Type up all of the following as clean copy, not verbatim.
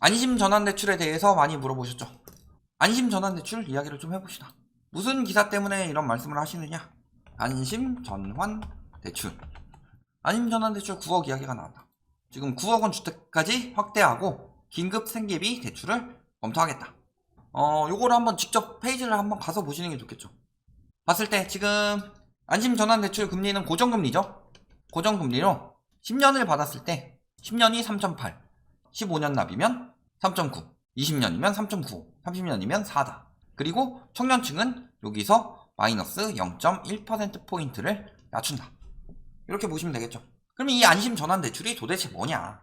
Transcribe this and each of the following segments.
안심 전환대출에 대해서 많이 물어보셨죠. 안심 전환대출 이야기를 좀 해봅시다. 무슨 기사 때문에 이런 말씀을 하시느냐. 안심 전환대출. 안심 전환대출 9억 이야기가 나왔다. 지금 9억 원 주택까지 확대하고 긴급 생계비 대출을 검토하겠다. 요거를 한번 직접 페이지를 한번 가서 보시는 게 좋겠죠. 봤을 때 지금 안심 전환대출 금리는 고정금리죠. 고정금리로 10년을 받았을 때 10년이 3.8, 15년 납이면 3.9, 20년이면 3.95, 30년이면 4다. 그리고 청년층은 여기서 마이너스 0.1%포인트를 낮춘다. 이렇게 보시면 되겠죠. 그럼 이 안심 전환 대출이 도대체 뭐냐?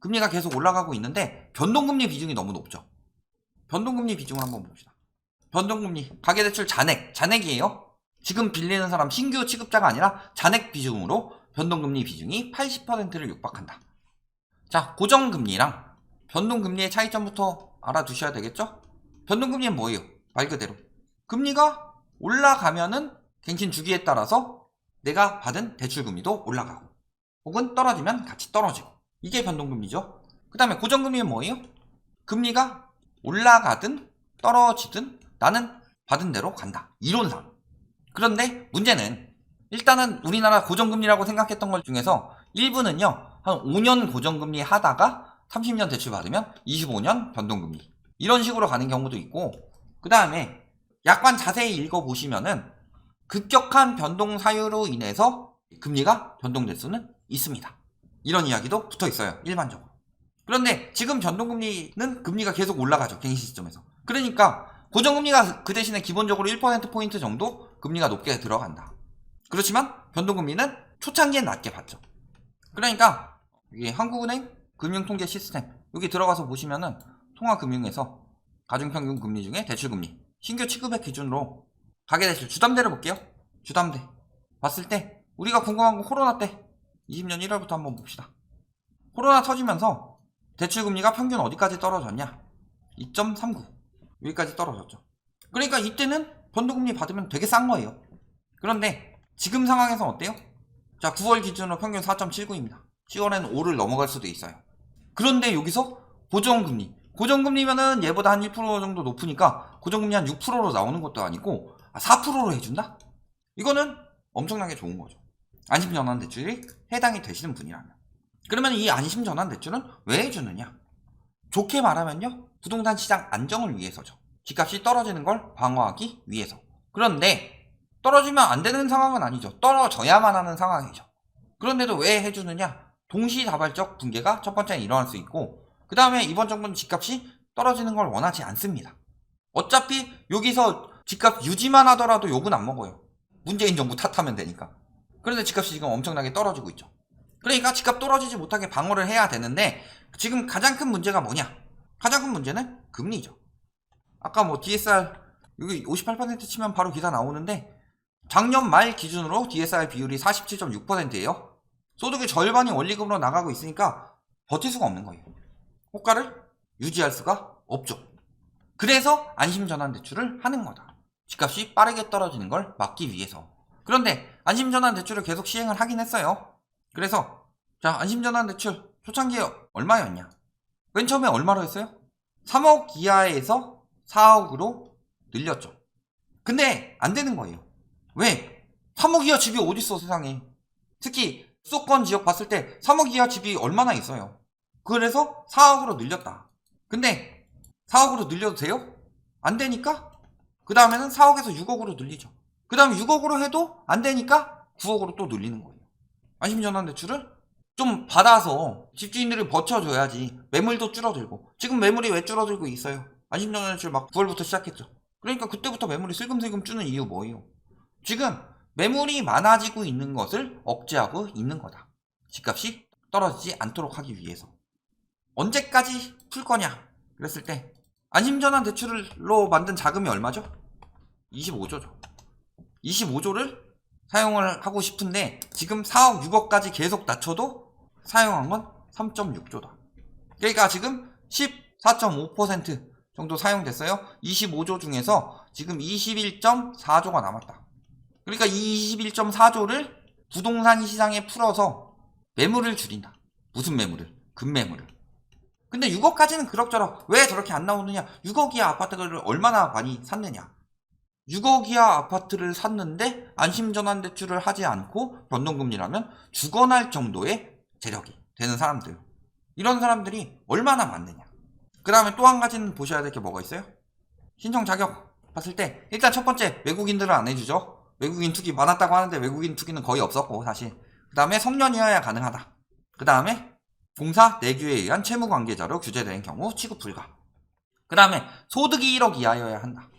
금리가 계속 올라가고 있는데 변동금리 비중이 너무 높죠. 변동금리 비중을 한번 봅시다. 변동금리, 가계대출 잔액이에요. 지금 빌리는 사람 신규 취급자가 아니라 잔액 비중으로 변동금리 비중이 80%를 육박한다. 자, 고정금리랑 변동금리의 차이점부터 알아두셔야 되겠죠? 변동금리는 뭐예요? 말 그대로 금리가 올라가면은 갱신 주기에 따라서 내가 받은 대출금리도 올라가고 혹은 떨어지면 같이 떨어지고, 이게 변동금리죠. 그 다음에 고정금리는 뭐예요? 금리가 올라가든 떨어지든 나는 받은 대로 간다, 이론상. 그런데 문제는 일단은 우리나라 고정금리라고 생각했던 것 중에서 일부는요, 한 5년 고정금리 하다가 30년 대출 받으면 25년 변동금리, 이런 식으로 가는 경우도 있고, 그 다음에 약관 자세히 읽어보시면은 급격한 변동 사유로 인해서 금리가 변동될 수는 있습니다. 이런 이야기도 붙어 있어요, 일반적으로. 그런데 지금 변동금리는 금리가 계속 올라가죠, 갱신 시점에서. 그러니까 고정금리가 그 대신에 기본적으로 1%포인트 정도 금리가 높게 들어간다. 그렇지만 변동금리는 초창기엔 낮게 받죠. 그러니까 이게 한국은행 금융통계 시스템 여기 들어가서 보시면은 통화금융에서 가중평균 금리 중에 대출금리 신규 취급액 기준으로 가계대출 주담대를 볼게요. 주담대 봤을 때 우리가 궁금한 건 코로나 때 20년 1월부터 한번 봅시다. 코로나 터지면서 대출금리가 평균 어디까지 떨어졌냐? 2.39 여기까지 떨어졌죠. 그러니까 이때는 변동금리 받으면 되게 싼 거예요. 그런데 지금 상황에서 어때요? 자, 9월 기준으로 평균 4.79입니다. 10월에는 5를 넘어갈 수도 있어요. 그런데 여기서 고정금리면은 얘보다 한 1% 정도 높으니까 고정금리 한 6%로 나오는 것도 아니고 4%로 해준다? 이거는 엄청나게 좋은 거죠. 안심전환대출이 해당이 되시는 분이라면. 그러면 이 안심전환대출은 왜 해주느냐? 좋게 말하면요, 부동산 시장 안정을 위해서죠. 집값이 떨어지는 걸 방어하기 위해서. 그런데 떨어지면 안 되는 상황은 아니죠. 떨어져야만 하는 상황이죠. 그런데도 왜 해주느냐? 동시다발적 붕괴가 첫 번째는 일어날 수 있고, 그 다음에 이번 정부는 집값이 떨어지는 걸 원하지 않습니다. 어차피 여기서 집값 유지만 하더라도 욕은 안 먹어요. 문재인 정부 탓하면 되니까. 그런데 집값이 지금 엄청나게 떨어지고 있죠. 그러니까 집값 떨어지지 못하게 방어를 해야 되는데, 지금 가장 큰 문제가 뭐냐? 가장 큰 문제는 금리죠. 아까 뭐 DSR 여기 58% 치면 바로 기사 나오는데, 작년 말 기준으로 DSR 비율이 47.6%예요. 소득의 절반이 원리금으로 나가고 있으니까 버틸 수가 없는 거예요. 호가를 유지할 수가 없죠. 그래서 안심전환대출을 하는 거다. 집값이 빠르게 떨어지는 걸 막기 위해서. 그런데 안심전환대출을 계속 시행을 하긴 했어요. 그래서 자, 안심전환대출 초창기에 얼마였냐? 맨 처음에 얼마로 했어요? 3억 이하에서 4억으로 늘렸죠. 근데 안 되는 거예요. 왜? 3억 이하 집이 어딨어, 세상에. 특히 수도권 지역 봤을 때 3억 이하 집이 얼마나 있어요. 그래서 4억으로 늘렸다. 근데 4억으로 늘려도 돼요? 안 되니까 그 다음에는 4억에서 6억으로 늘리죠. 그 다음에 6억으로 해도 안 되니까 9억으로 또 늘리는 거예요. 안심전환대출을 좀 받아서 집주인들을 버텨줘야지 매물도 줄어들고. 지금 매물이 왜 줄어들고 있어요? 안심전환대출 막 9월부터 시작했죠. 그러니까 그때부터 매물이 슬금슬금 주는 이유 뭐예요? 지금 매물이 많아지고 있는 것을 억제하고 있는 거다. 집값이 떨어지지 않도록 하기 위해서. 언제까지 풀 거냐? 그랬을 때 안심전환 대출로 만든 자금이 얼마죠? 25조죠. 25조를 사용을 하고 싶은데 지금 4억 6억까지 계속 낮춰도 사용한 건 3.6조다. 그러니까 지금 14.5% 정도 사용됐어요. 25조 중에서 지금 21.4조가 남았다. 그러니까 이 21.4조를 부동산 시장에 풀어서 매물을 줄인다. 무슨 매물을? 금매물을. 근데 6억까지는 그럭저럭. 왜 저렇게 안 나오느냐? 6억 이하 아파트를 얼마나 많이 샀느냐? 6억 이하 아파트를 샀는데 안심전환대출을 하지 않고 변동금리라면 죽어날 정도의 재력이 되는 사람들. 이런 사람들이 얼마나 많느냐? 그 다음에 또 한 가지는 보셔야 될 게 뭐가 있어요? 신청 자격 봤을 때 일단 첫 번째 외국인들은 안 해주죠. 외국인 투기 많았다고 하는데 외국인 투기는 거의 없었고 사실. 그 다음에 성년이어야 가능하다. 그 다음에 공사 내규에 의한 채무관계자로 규제된 경우 취급 불가. 그 다음에 소득이 1억 이하여야 한다.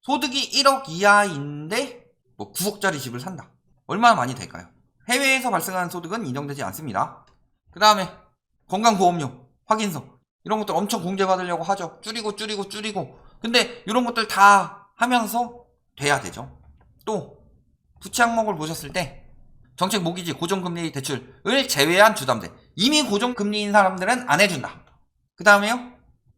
소득이 1억 이하인데 뭐 9억짜리 집을 산다. 얼마나 많이 될까요? 해외에서 발생하는 소득은 인정되지 않습니다. 그 다음에 건강보험료, 확인서 이런 것들 엄청 공제받으려고 하죠. 줄이고. 근데 이런 것들 다 하면서 돼야 되죠. 또 부채 항목을 보셨을 때 정책 모기지 고정금리 대출을 제외한 주담대. 이미 고정금리인 사람들은 안 해준다. 그 다음에요.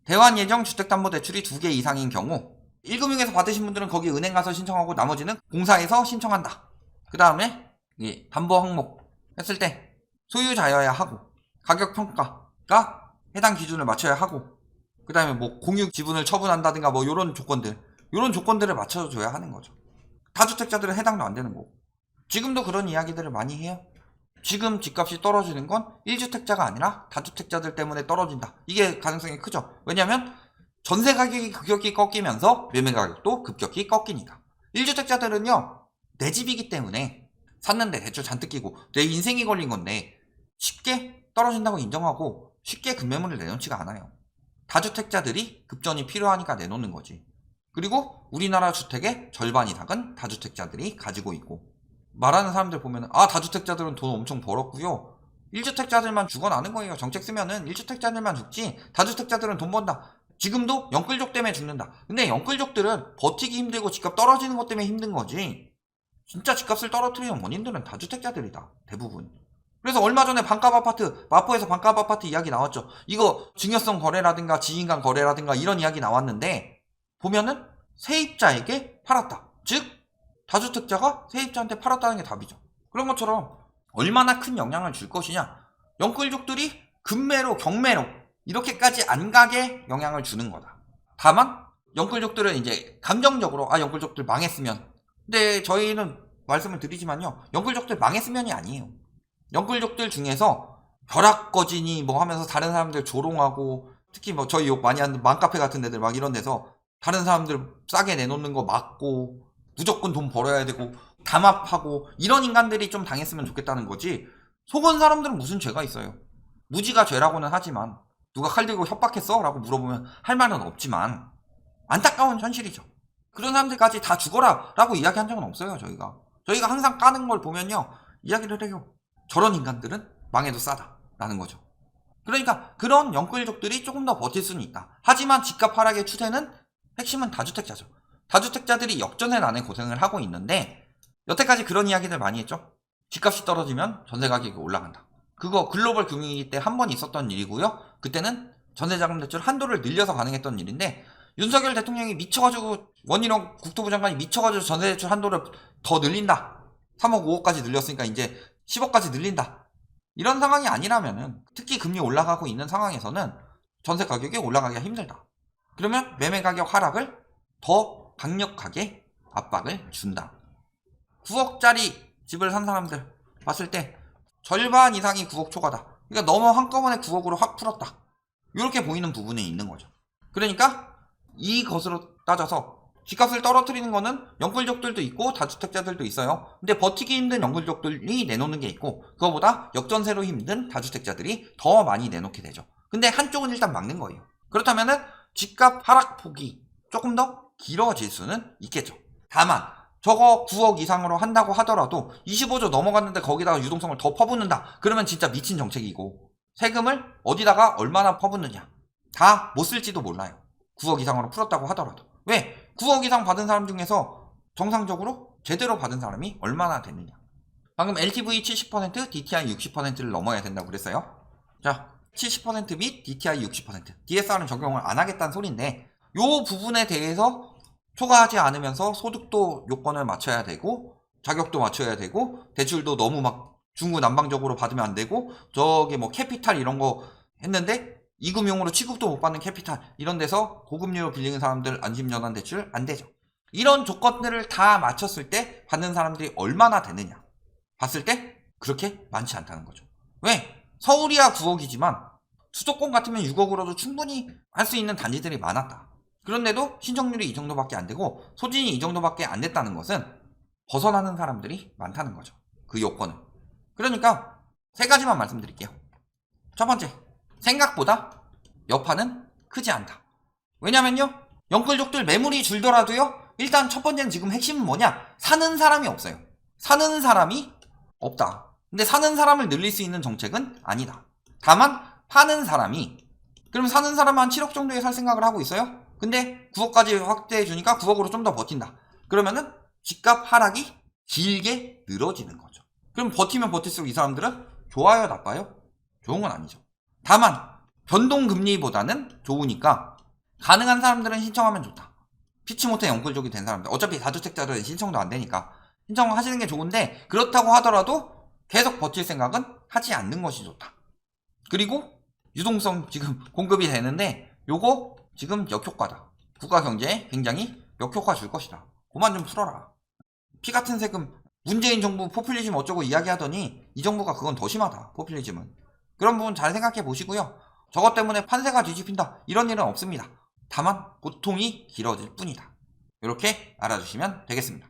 대환 예정 주택담보대출이 2개 이상인 경우 1금융에서 받으신 분들은 거기 은행 가서 신청하고 나머지는 공사에서 신청한다. 그 다음에 담보 항목 했을 때 소유자여야 하고 가격 평가가 해당 기준을 맞춰야 하고 그 다음에 뭐 공유 지분을 처분한다든가 뭐 요런 조건들을 맞춰줘야 하는 거죠. 다주택자들은 해당도 안 되는 거고. 지금도 그런 이야기들을 많이 해요. 지금 집값이 떨어지는 건 1주택자가 아니라 다주택자들 때문에 떨어진다. 이게 가능성이 크죠. 왜냐면 전세 가격이 급격히 꺾이면서 매매 가격도 급격히 꺾이니까. 1주택자들은요 내 집이기 때문에 샀는데 대출 잔뜩 끼고 내 인생이 걸린 건데 쉽게 떨어진다고 인정하고 쉽게 급매물을 내놓지가 않아요. 다주택자들이 급전이 필요하니까 내놓는 거지. 그리고 우리나라 주택의 절반 이상은 다주택자들이 가지고 있고, 말하는 사람들 보면 다주택자들은 돈 엄청 벌었고요 1주택자들만 죽어나는 거예요. 정책 쓰면은 1주택자들만 죽지 다주택자들은 돈 번다. 지금도 영끌족 때문에 죽는다. 근데 영끌족들은 버티기 힘들고 집값 떨어지는 것 때문에 힘든 거지 진짜 집값을 떨어뜨리는 원인들은 다주택자들이다. 대부분. 그래서 얼마 전에 반값 아파트, 마포에서 반값 아파트 이야기 나왔죠. 이거 증여성 거래라든가 지인간 거래라든가 이런 이야기 나왔는데 보면은 세입자에게 팔았다. 즉 다주택자가 세입자한테 팔았다는 게 답이죠. 그런 것처럼 얼마나 큰 영향을 줄 것이냐. 영끌족들이 급매로 경매로 이렇게까지 안 가게 영향을 주는 거다. 다만 영끌족들은 이제 감정적으로 영끌족들 망했으면, 근데 저희는 말씀을 드리지만요 영끌족들 망했으면이 아니에요. 영끌족들 중에서 벼락거지니 뭐 하면서 다른 사람들 조롱하고, 특히 뭐 저희 욕 많이 하는 맘카페 같은 데들 막 이런 데서 다른 사람들 싸게 내놓는 거 막고 무조건 돈 벌어야 되고 담합하고 이런 인간들이 좀 당했으면 좋겠다는 거지, 속은 사람들은 무슨 죄가 있어요. 무지가 죄라고는 하지만 누가 칼 들고 협박했어? 라고 물어보면 할 말은 없지만 안타까운 현실이죠. 그런 사람들까지 다 죽어라 라고 이야기한 적은 없어요. 저희가 항상 까는 걸 보면요 이야기를 해요. 저런 인간들은 망해도 싸다 라는 거죠. 그러니까 그런 영끌족들이 조금 더 버틸 수는 있다. 하지만 집값 하락의 추세는 핵심은 다주택자죠. 다주택자들이 역전의 난에 고생을 하고 있는데 여태까지 그런 이야기들 많이 했죠. 집값이 떨어지면 전세 가격이 올라간다. 그거 글로벌 금융위기 때 한 번 있었던 일이고요. 그때는 전세자금 대출 한도를 늘려서 가능했던 일인데 윤석열 대통령이 미쳐가지고, 원희룡 국토부 장관이 미쳐가지고 전세대출 한도를 더 늘린다. 3억 5억까지 늘렸으니까 이제 10억까지 늘린다. 이런 상황이 아니라면은, 특히 금리 올라가고 있는 상황에서는 전세 가격이 올라가기가 힘들다. 그러면 매매 가격 하락을 더 강력하게 압박을 준다. 9억짜리 집을 산 사람들 봤을 때 절반 이상이 9억 초과다. 그러니까 너무 한꺼번에 9억으로 확 풀었다. 이렇게 보이는 부분이 있는 거죠. 그러니까 이것으로 따져서 집값을 떨어뜨리는 거는 영끌족들도 있고 다주택자들도 있어요. 근데 버티기 힘든 영끌족들이 내놓는 게 있고, 그거보다 역전세로 힘든 다주택자들이 더 많이 내놓게 되죠. 근데 한쪽은 일단 막는 거예요. 그렇다면은 집값 하락폭이 조금 더 길어질 수는 있겠죠. 다만 저거 9억 이상으로 한다고 하더라도 25조 넘어갔는데 거기다가 유동성을 더 퍼붓는다. 그러면 진짜 미친 정책이고, 세금을 어디다가 얼마나 퍼붓느냐 다 못 쓸지도 몰라요. 9억 이상으로 풀었다고 하더라도. 왜? 9억 이상 받은 사람 중에서 정상적으로 제대로 받은 사람이 얼마나 됐느냐. 방금 LTV 70%, DTI 60%를 넘어야 된다고 그랬어요. 자, 70% 및 DTI 60%. DSR은 적용을 안 하겠다는 소리인데, 요 부분에 대해서 초과하지 않으면서 소득도 요건을 맞춰야 되고, 자격도 맞춰야 되고, 대출도 너무 막 중구난방적으로 받으면 안 되고, 저기 뭐 캐피탈 이런 거 했는데 이금융으로 취급도 못 받는 캐피탈 이런 데서 고금리로 빌리는 사람들 안심전환대출 안 되죠. 이런 조건들을 다 맞췄을 때 받는 사람들이 얼마나 되느냐 봤을 때 그렇게 많지 않다는 거죠. 왜? 서울이야 9억이지만 수도권 같으면 6억으로도 충분히 할 수 있는 단지들이 많았다. 그런데도 신청률이 이 정도밖에 안 되고 소진이 이 정도밖에 안 됐다는 것은 벗어나는 사람들이 많다는 거죠. 그 요건을. 그러니까 세 가지만 말씀드릴게요. 첫 번째, 생각보다 여파는 크지 않다. 왜냐면요, 영끌족들 매물이 줄더라도요, 일단 첫 번째는 지금 핵심은 뭐냐? 사는 사람이 없어요. 사는 사람이 없다. 근데 사는 사람을 늘릴 수 있는 정책은 아니다. 다만 파는 사람이, 그럼 사는 사람은 한 7억 정도에 살 생각을 하고 있어요. 근데 9억까지 확대해 주니까 9억으로 좀 더 버틴다. 그러면은 집값 하락이 길게 늘어지는 거죠. 그럼 버티면 버틸수록 이 사람들은 좋아요, 나빠요? 좋은 건 아니죠. 다만 변동금리보다는 좋으니까 가능한 사람들은 신청하면 좋다. 피치 못해 영끌족이 된 사람들, 어차피 다주택자들은 신청도 안 되니까 신청하시는 게 좋은데, 그렇다고 하더라도 계속 버틸 생각은 하지 않는 것이 좋다. 그리고 유동성 지금 공급이 되는데 요거 지금 역효과다. 국가 경제에 굉장히 역효과 줄 것이다. 그만 좀 풀어라. 피 같은 세금, 문재인 정부 포퓰리즘 어쩌고 이야기하더니 이 정부가 그건 더 심하다. 포퓰리즘은. 그런 부분 잘 생각해 보시고요. 저것 때문에 판세가 뒤집힌다. 이런 일은 없습니다. 다만 고통이 길어질 뿐이다. 이렇게 알아주시면 되겠습니다.